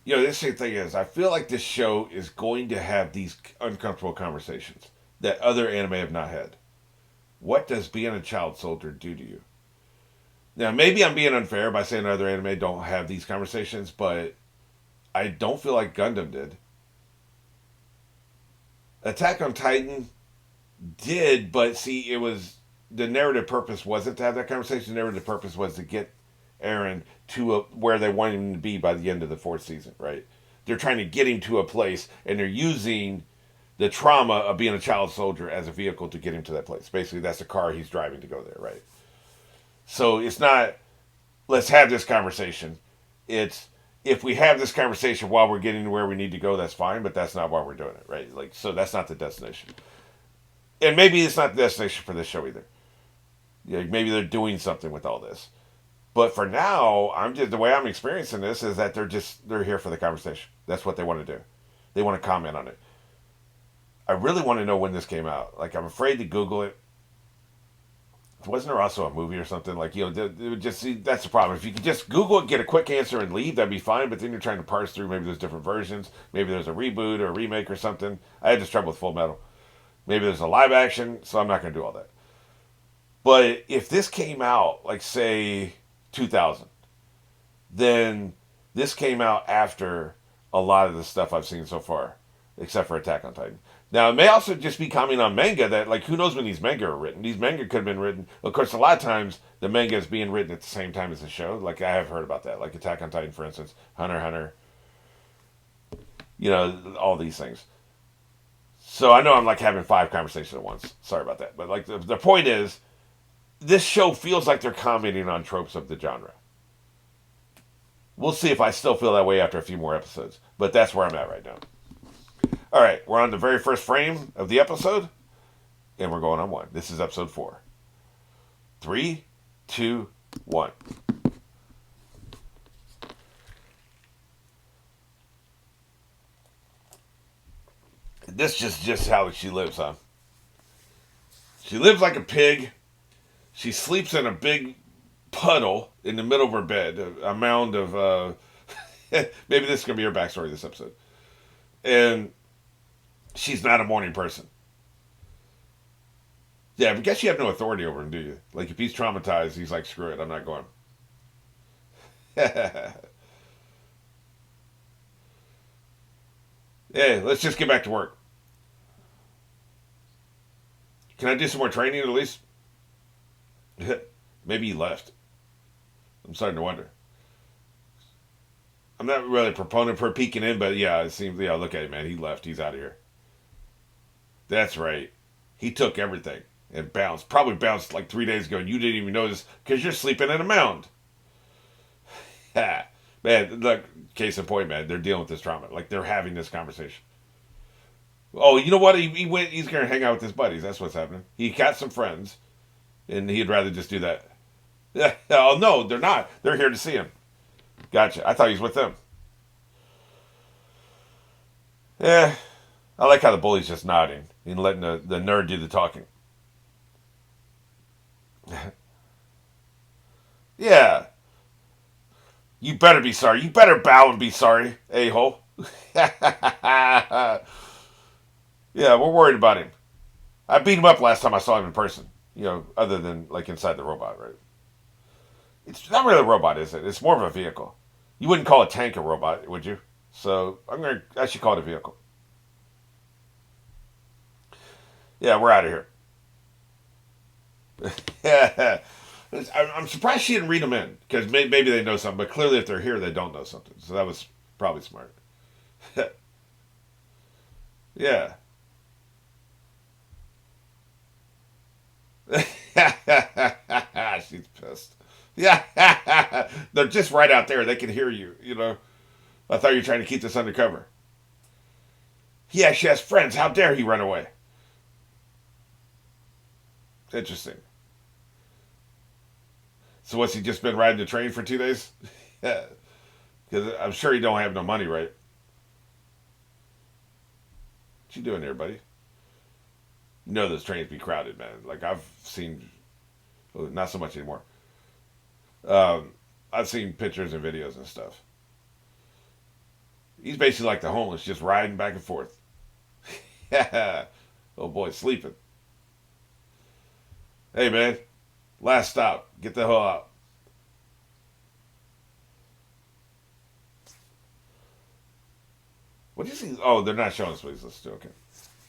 The same thing is, I feel like this show is going to have these uncomfortable conversations that other anime have not had. What does being a child soldier do to you? Now, maybe I'm being unfair by saying other anime don't have these conversations, but I don't feel like Gundam did. Attack on Titan did, but see, it was the narrative purpose wasn't to have that conversation. The narrative purpose was to get Aaron to where they wanted him to be by the end of the fourth season, right? They're trying to get him to a place, and they're using the trauma of being a child soldier as a vehicle to get him to that place. Basically, that's the car he's driving to go there, right? So it's not, let's have this conversation. It's, if we have this conversation while we're getting to where we need to go, that's fine, but that's not why we're doing it, right? Like, so that's not the destination. And maybe it's not the destination for this show either. Yeah, maybe they're doing something with all this. But for now, I'm just the way I'm experiencing this is that they're here for the conversation. That's what they want to do. They want to comment on it. I really want to know when this came out. Like, I'm afraid to Google it. Wasn't there also a movie or something? Like, it would just see, that's the problem. If you could just Google it, get a quick answer, and leave, that'd be fine. But then you're trying to parse through. Maybe there's different versions. Maybe there's a reboot or a remake or something. I had this trouble with Fullmetal. Maybe there's a live action, so I'm not going to do all that. But if this came out, like, say, 2000, then this came out after a lot of the stuff I've seen so far, except for Attack on Titan. Now, it may also just be coming on manga that, like, who knows when these manga are written? These manga could have been written. Of course, a lot of times the manga is being written at the same time as the show. Like, I have heard about that. Like, Attack on Titan, for instance, Hunter x Hunter, all these things. So I know I'm, like, having five conversations at once. Sorry about that. But, like, the point is, this show feels like they're commenting on tropes of the genre. We'll see if I still feel that way after a few more episodes. But that's where I'm at right now. All right, we're on the very first frame of the episode, and we're going on one. This is episode 4. 3, 2, 1. This is just how she lives, huh? She lives like a pig. She sleeps in a big puddle in the middle of her bed, a mound of. Maybe this is going to be her backstory this episode. And she's not a morning person. Yeah, but I guess you have no authority over him, do you? Like, if he's traumatized, he's like, screw it, I'm not going. Hey, let's just get back to work. Can I do some more training at least? Maybe he left. I'm starting to wonder. I'm not really a proponent for peeking in, but yeah, it seems, yeah, look at it, man. He left. He's out of here. That's right. He took everything and bounced. Probably bounced like 3 days ago, and you didn't even notice because you're sleeping in a mound. Ha. Man, look, case in point, man. They're dealing with this trauma. Like, they're having this conversation. Oh, you know what? He went. He's going to hang out with his buddies. That's what's happening. He got some friends, and he'd rather just do that. Oh, no, they're not. They're here to see him. Gotcha. I thought he was with them. Yeah, I like how the bully's just nodding and letting the nerd do the talking. Yeah, you better be sorry. You better bow and be sorry, a-hole. Yeah, we're worried about him. I beat him up last time I saw him in person. Other than, like, inside the robot, right? It's not really a robot, is it? It's more of a vehicle. You wouldn't call a tank a robot, would you? So I should call it a vehicle. Yeah, we're out of here. Yeah. I'm surprised she didn't read them in because maybe they know something, but clearly if they're here, they don't know something. So that was probably smart. Yeah. She's pissed. Yeah. They're just right out there. They can hear you. I thought you were trying to keep this undercover. Yeah, she has friends. How dare he run away? Interesting. So what's he just been riding the train for 2 days? Yeah. Because I'm sure he don't have no money, right? What you doing there, buddy? Those trains be crowded, man. Like, I've seen, well, not so much anymore. I've seen pictures and videos and stuff. He's basically like the homeless, just riding back and forth. Yeah. Oh boy, sleeping. Hey man, last stop. Get the hell out. What do you see? Oh, they're not showing us what he's listening to. Okay.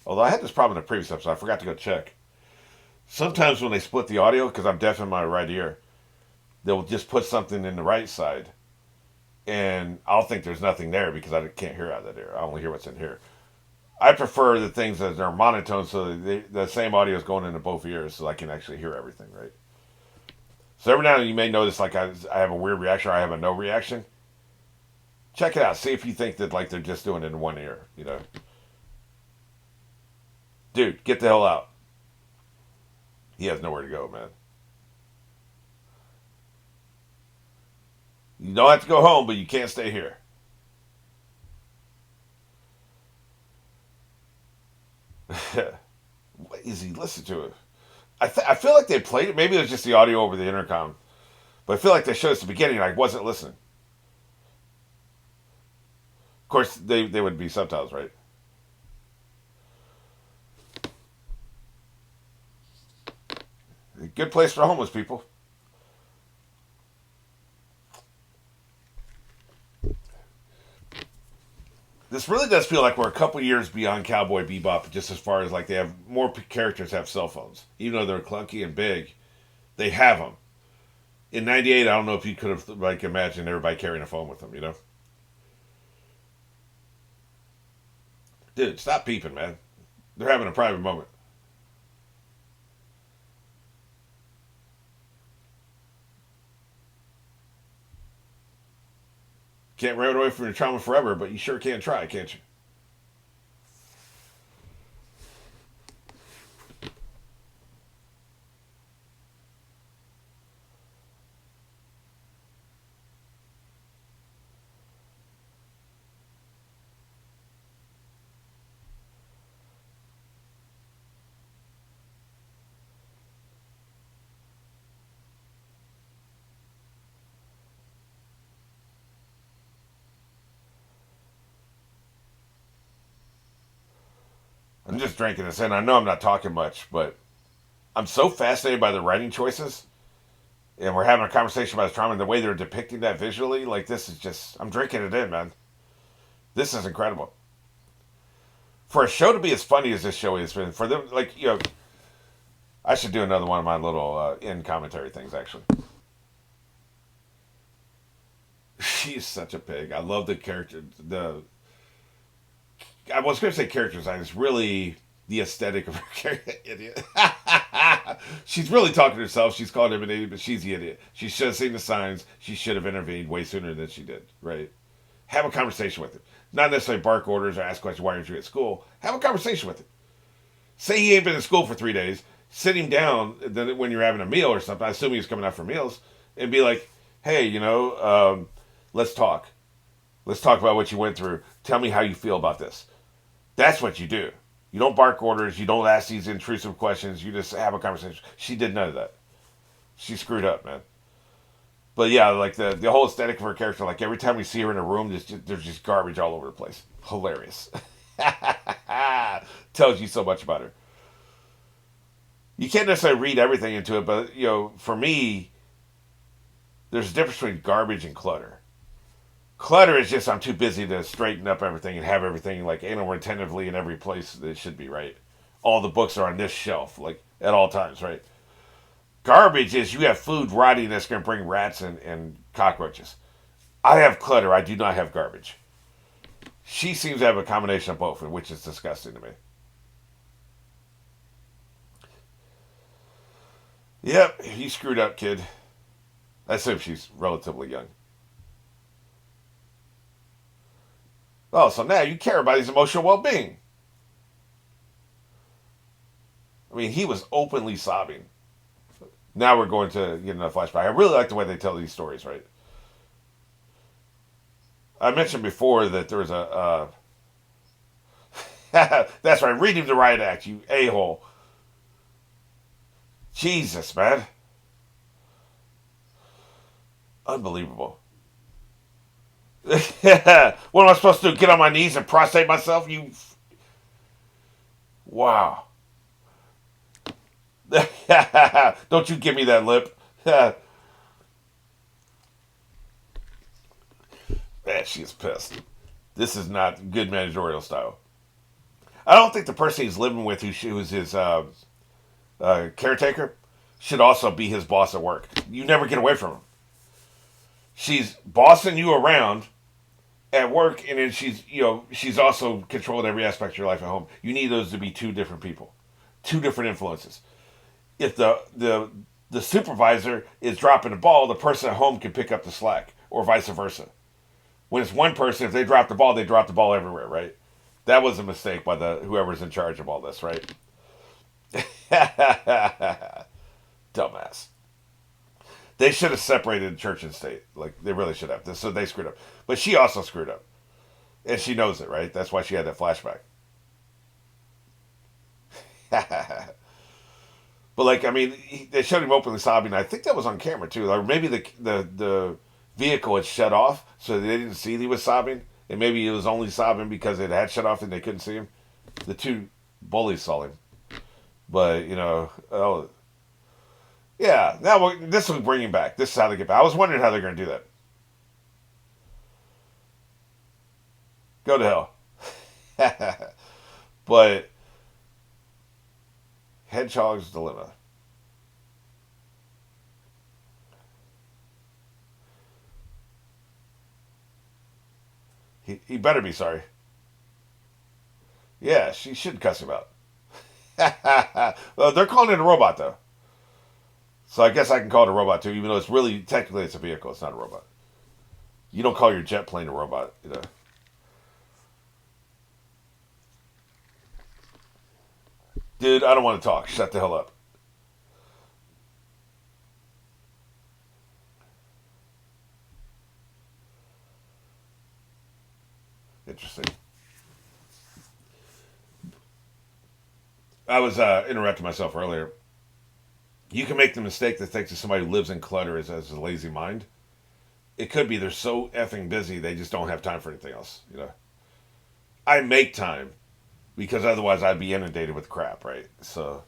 Although I had this problem in the previous episode, I forgot to go check. Sometimes when they split the audio, because I'm deaf in my right ear, they'll just put something in the right side, and I'll think there's nothing there because I can't hear out of that ear. I only hear what's in here. I prefer the things that are monotone, so that the same audio is going into both ears, so I can actually hear everything, right? So every now and then you may notice like I have a weird reaction or I have a no reaction. Check it out. See if you think that like they're just doing it in one ear. You know, dude, get the hell out. He has nowhere to go, man. You don't have to go home, but you can't stay here. What is he listening to? It. I feel like they played it. Maybe it was just the audio over the intercom, but I feel like they showed us the beginning. And I wasn't listening. Of course, they would be subtitles, right? Good place for homeless people. This really does feel like we're a couple years beyond Cowboy Bebop, just as far as like they have more characters have cell phones, even though they're clunky and big. They have them. In '98, I don't know if you could have like imagined everybody carrying a phone with them. You know, dude, stop peeping, man. They're having a private moment. Can't run away from your trauma forever, but you sure can try, can't you? I'm just drinking this in. I know I'm not talking much, but I'm so fascinated by the writing choices. And we're having a conversation about his trauma and the way they're depicting that visually. Like, this is just, I'm drinking it in, man. This is incredible. For a show to be as funny as this show is, for them, like, you know, I should do another one of my little in commentary things, actually. She's such a pig. I love the character. I was going to say character design. It's really the aesthetic of her character. Idiot. She's really talking to herself. She's called him an idiot, but she's the idiot. She should have seen the signs. She should have intervened way sooner than she did, right? Have a conversation with him. Not necessarily bark orders or ask questions, why aren't you at school? Have a conversation with him. Say he ain't been in school for 3 days. Sit him down when you're having a meal or something. I assume he was coming out for meals. And be like, hey, let's talk. Let's talk about what you went through. Tell me how you feel about this. That's what you do. You don't bark orders. You don't ask these intrusive questions. You just have a conversation. She did none of that. She screwed up, man. But yeah, like the whole aesthetic of her character, like every time we see her in a room, there's just garbage all over the place. Hilarious. Tells you so much about her. You can't necessarily read everything into it, but for me, there's a difference between garbage and clutter. Clutter is just I'm too busy to straighten up everything and have everything like attentively in every place that it should be, right? All the books are on this shelf, like at all times, right? Garbage is you have food rotting that's going to bring rats and cockroaches. I have clutter. I do not have garbage. She seems to have a combination of both, which is disgusting to me. Yep, you screwed up, kid. I assume she's relatively young. Oh, so now you care about his emotional well being. I mean, he was openly sobbing. Now we're going to get another flashback. I really like the way they tell these stories, right? I mentioned before that there was a. That's right, read him the riot act, you a hole. Jesus, man. Unbelievable. What am I supposed to do? Get on my knees and prostrate myself? You, wow. Don't you give me that lip. Man, she is pissed. This is not good managerial style. I don't think the person he's living with, who's his caretaker, should also be his boss at work. You never get away from him. She's bossing you around at work, and then she's also controlling every aspect of your life at home. You need those to be two different people, two different influences. If the supervisor is dropping the ball, the person at home can pick up the slack, or vice versa. When it's one person, if they drop the ball, they drop the ball everywhere, right? That was a mistake by the whoever's in charge of all this, right? Dumbass. They should have separated church and state. Like they really should have. So they screwed up. But she also screwed up, and she knows it, right? That's why she had that flashback. But like, I mean, they showed him openly sobbing. I think that was on camera too, or maybe the vehicle had shut off, so they didn't see that he was sobbing, and maybe he was only sobbing because it had shut off and they couldn't see him. The two bullies saw him, but oh yeah, now this will bring him back. This is how they get back. I was wondering how they're going to do that. Go to hell. But Hedgehog's dilemma. He better be sorry. Yeah, she should cuss him out. Well, they're calling it a robot though, so I guess I can call it a robot too, even though it's really technically it's a vehicle. It's not a robot. You don't call your jet plane a robot, you know. Dude, I don't want to talk. Shut the hell up. Interesting. I was interrupting myself earlier. You can make the mistake that thinks that somebody who lives in clutter has a lazy mind. It could be they're so effing busy they just don't have time for anything else. You know, I make time because otherwise I'd be inundated with crap, right? So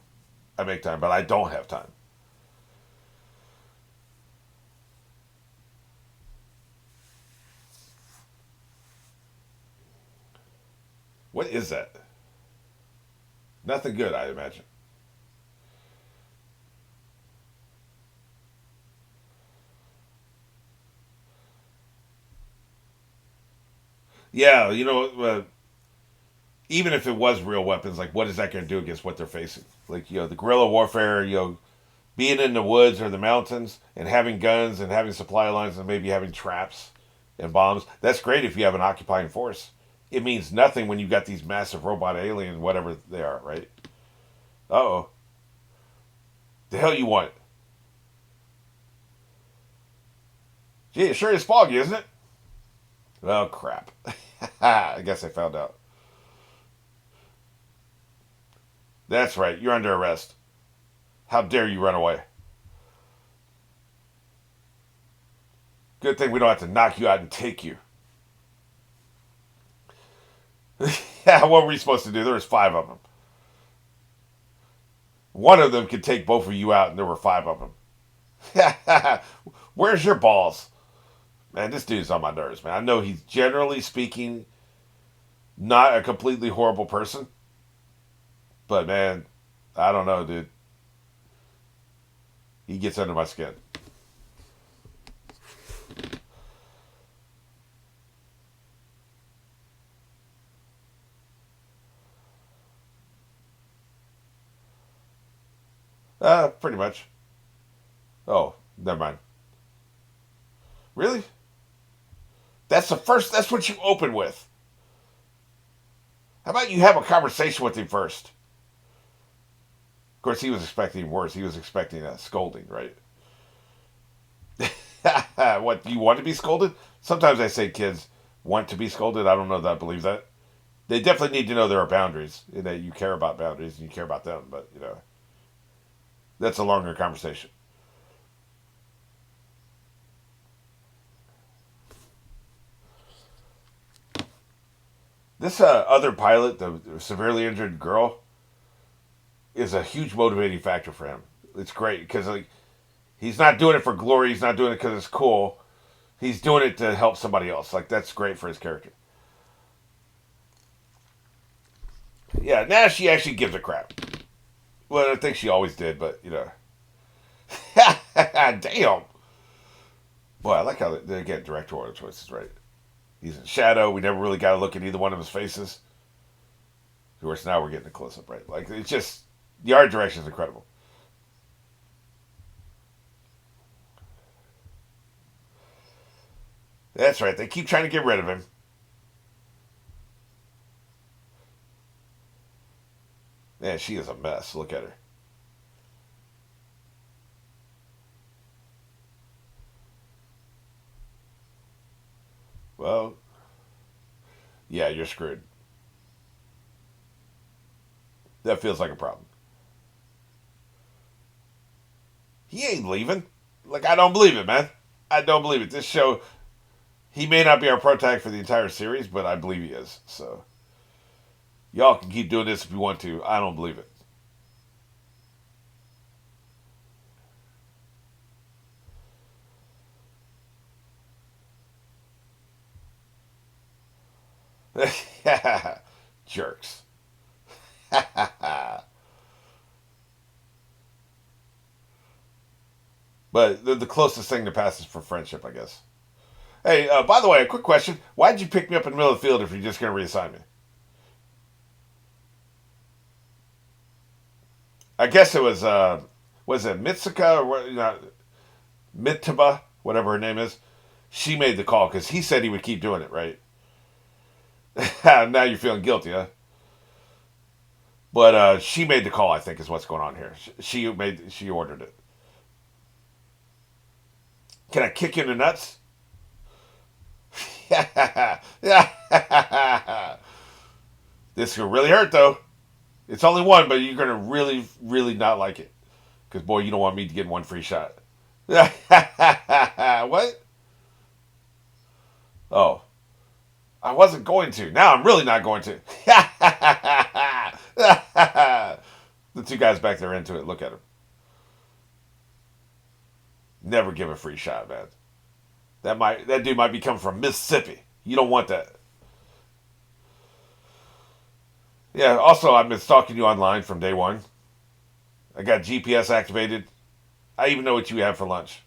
I make time, but I don't have time. What is that? Nothing good, I imagine. Yeah, even if it was real weapons, like what is that going to do against what they're facing? Like the guerrilla warfare, being in the woods or the mountains and having guns and having supply lines and maybe having traps and bombs. That's great if you have an occupying force. It means nothing when you've got these massive robot aliens, whatever they are, right? Uh oh. The hell you want? Gee, it sure is foggy, isn't it? Oh, crap. I guess I found out. That's right. You're under arrest. How dare you run away? Good thing we don't have to knock you out and take you. Yeah, what were we supposed to do? There was five of them. One of them could take both of you out, and there were five of them. Where's your balls? Man, this dude's on my nerves, man. I know he's generally speaking not a completely horrible person, but man, I don't know, dude. He gets under my skin. Pretty much. Oh, never mind. Really? That's the first. That's what you open with. How about you have a conversation with him first? Of course, he was expecting worse. He was expecting a scolding, right? What, do you want to be scolded? Sometimes I say kids want to be scolded. I don't know that I believe that. They definitely need to know there are boundaries, and that you care about boundaries and you care about them. But that's a longer conversation. This other pilot, the severely injured girl, is a huge motivating factor for him. It's great because like he's not doing it for glory. He's not doing it because it's cool. He's doing it to help somebody else. Like that's great for his character. Yeah, now she actually gives a crap. Well, I think she always did, but you know, damn. Boy, I like how they get directorial choices right. He's in shadow. We never really got to look at either one of his faces. Of course, now we're getting a close up, right? Like it's just the art direction is incredible. That's right. They keep trying to get rid of him. Man, she is a mess. Look at her. Well, yeah, you're screwed. That feels like a problem. He ain't leaving. Like I don't believe it, man. I don't believe it. This show, he may not be our protagonist for the entire series, but I believe he is. So y'all can keep doing this if you want to. I don't believe it. Jerks. But the closest thing to pass is for friendship, I guess. Hey, by the way, a quick question. Why did you pick me up in the middle of the field if you're just going to reassign me? I guess it was it Mitsuka or what? Mitaba, whatever her name is. She made the call because he said he would keep doing it, right? Now you're feeling guilty, huh? But she made the call. I think is what's going on here. She ordered it. Can I kick you in the nuts? This could really hurt though. It's only one, but you're gonna really, really not like it. Because boy, you don't want me to get one free shot. What? Oh, I wasn't going to. Now I'm really not going to. The two guys back there into it. Look at him. Never give a free shot, man. That dude might be coming from Mississippi. You don't want that. Yeah. Also, I've been stalking you online from day one. I got GPS activated. I even know what you have for lunch.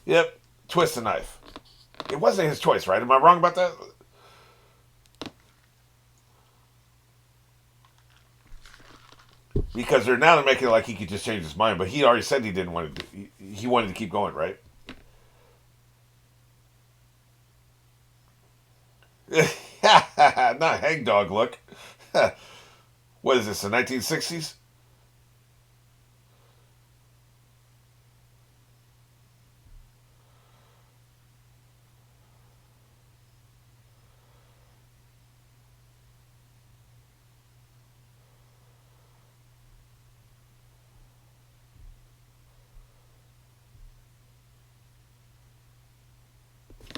Yep. Twist the knife. It wasn't his choice, right? Am I wrong about that? Because they're making it like he could just change his mind, but he already said he didn't want to. He wanted to keep going, right? Not hangdog look. What is this? The 1960s?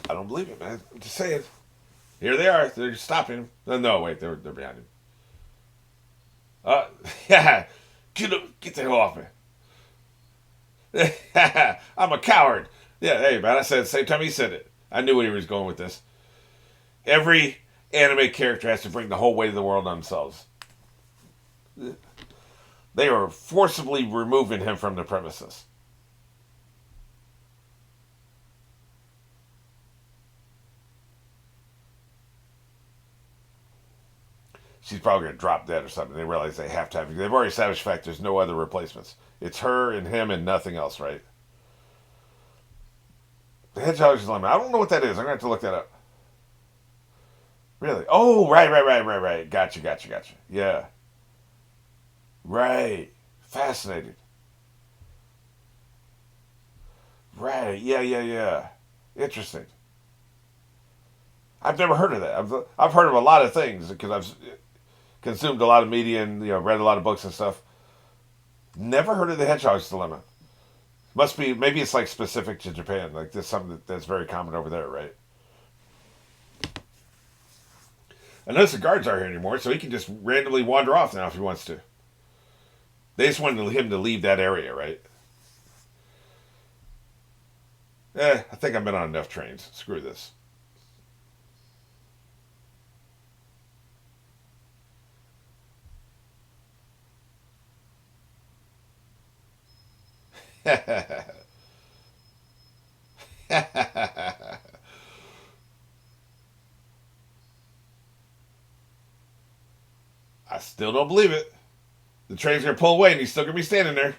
I don't believe it, man. I'm just saying. Here they are. They're stopping him. No, wait, they're behind him. Uh, yeah, get the hell off me. I'm a coward. Yeah, hey man, I said it the same time he said it. I knew where he was going with this. Every anime character has to bring the whole weight of the world on themselves. They are forcibly removing him from the premises. She's probably going to drop dead or something. They realize they have to have. They've already established the fact there's no other replacements. It's her and him and nothing else, right? The Hedgehog's Dilemma. I don't know what that is. I'm going to have to look that up. Really? Oh, right. Gotcha. Yeah. Right. Fascinated. Right. Yeah. Interesting. I've never heard of that. I've heard of a lot of things because I've consumed a lot of media and read a lot of books and stuff. Never heard of the Hedgehog's Dilemma. Must be maybe it's like specific to Japan. Like this something that's very common over there, right? I notice the guards aren't here anymore, so he can just randomly wander off now if he wants to. They just wanted him to leave that area, right? I think I've been on enough trains. Screw this. I still don't believe it. The train's gonna pull away and he's still gonna be standing there.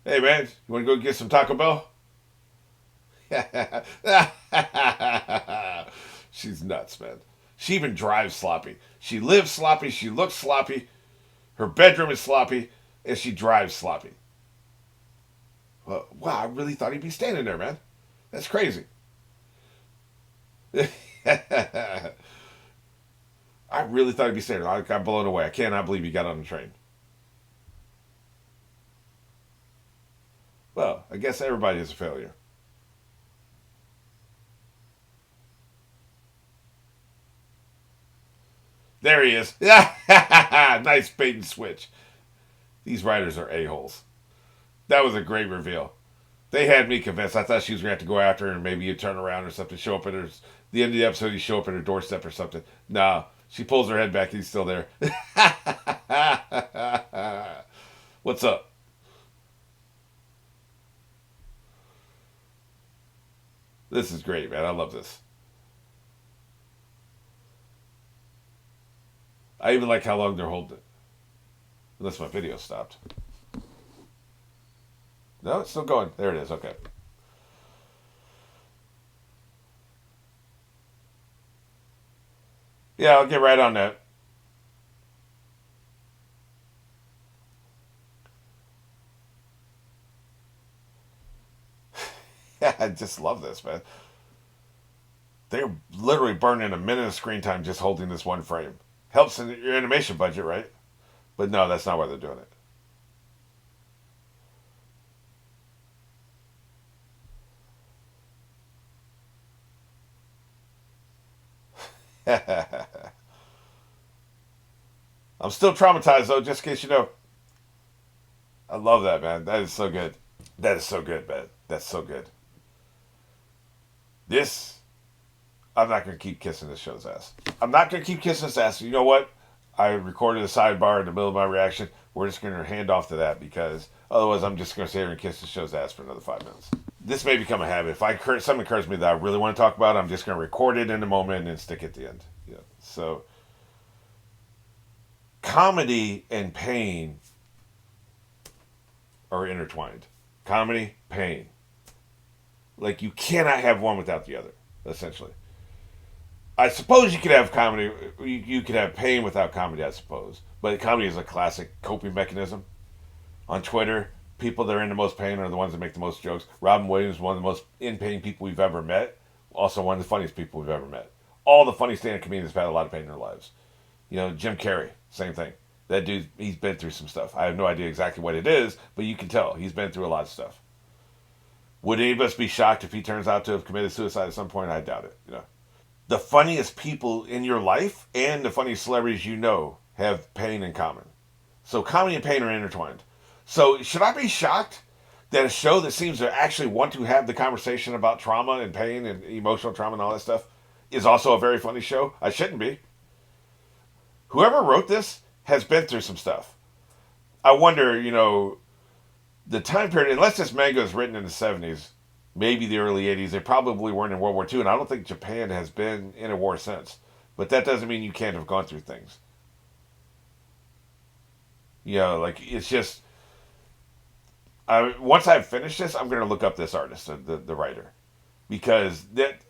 Hey man, you wanna go get some Taco Bell? She's nuts, man. She even drives sloppy. She lives sloppy. She looks sloppy. Her bedroom is sloppy, and she drives sloppy. Well, wow, I really thought he'd be standing there, man. That's crazy. I really thought he'd be standing there. I got blown away. I cannot believe he got on the train. Well, I guess everybody is a failure. There he is. Nice bait and switch. These writers are a-holes. That was a great reveal. They had me convinced. I thought she was going to have to go after her and maybe you turn around or something, show up at her. The end of the episode, you show up at her doorstep or something. No, she pulls her head back. He's still there. What's up? This is great, man. I love this. I even like how long they're holding it. Unless my video stopped. No, it's still going. There it is. Okay. Yeah, I'll get right on that. Yeah, I just love this, man. They're literally burning a minute of screen time just holding this one frame. Helps in your animation budget, right? But no, that's not why they're doing it. I'm still traumatized though, just in case you know. I love that, man. That is so good. That is so good, man. That's so good. This, I'm not going to keep kissing this show's ass. I'm not going to keep kissing this ass. You know what? I recorded a sidebar in the middle of my reaction. We're just going to hand off to that because otherwise I'm just going to sit here and kiss the show's ass for another 5 minutes. This may become a habit. If something occurs to me that I really want to talk about, I'm just going to record it in the moment and stick it at the end. Yeah. So, comedy and pain are intertwined. Comedy, pain. Like you cannot have one without the other. Essentially, I suppose you could have comedy. You could have pain without comedy. I suppose, but comedy is a classic coping mechanism. On Twitter, people that are in the most pain are the ones that make the most jokes. Robin Williams, one of the most in pain people we've ever met. Also, one of the funniest people we've ever met. All the funny stand-up comedians have had a lot of pain in their lives. You know, Jim Carrey, same thing. That dude, he's been through some stuff. I have no idea exactly what it is, but you can tell he's been through a lot of stuff. Would any of us be shocked if he turns out to have committed suicide at some point? I doubt it. You know, the funniest people in your life and the funniest celebrities you know have pain in common. So comedy and pain are intertwined. So should I be shocked that a show that seems to actually want to have the conversation about trauma and pain and emotional trauma and all that stuff is also a very funny show? I shouldn't be. Whoever wrote this has been through some stuff. I wonder, you know, the time period, unless this manga is written in the 70s, maybe the early 80s, they probably weren't in World War II, and I don't think Japan has been in a war since. But that doesn't mean you can't have gone through things. You know, like, it's just, once I've finished this, I'm going to look up this artist, the writer. Because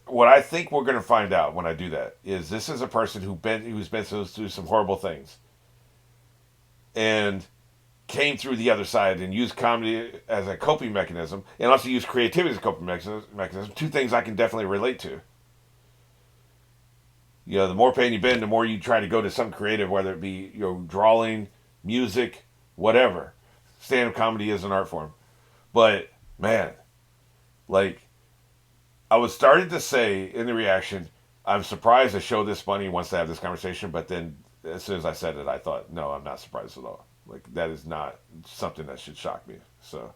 what I think we're going to find out when I do that is this is a person who's been through some horrible things. And came through the other side and used comedy as a coping mechanism and also used creativity as a coping mechanism. Two things I can definitely relate to. You know, the more pain you've been, the more you try to go to some creative, whether it be, you know, drawing, music, whatever. Stand-up comedy is an art form. But, man, like, I was starting to say in the reaction, I'm surprised the show this funny wants to have this conversation, but then as soon as I said it, I thought, no, I'm not surprised at all. Like that is not something that should shock me. So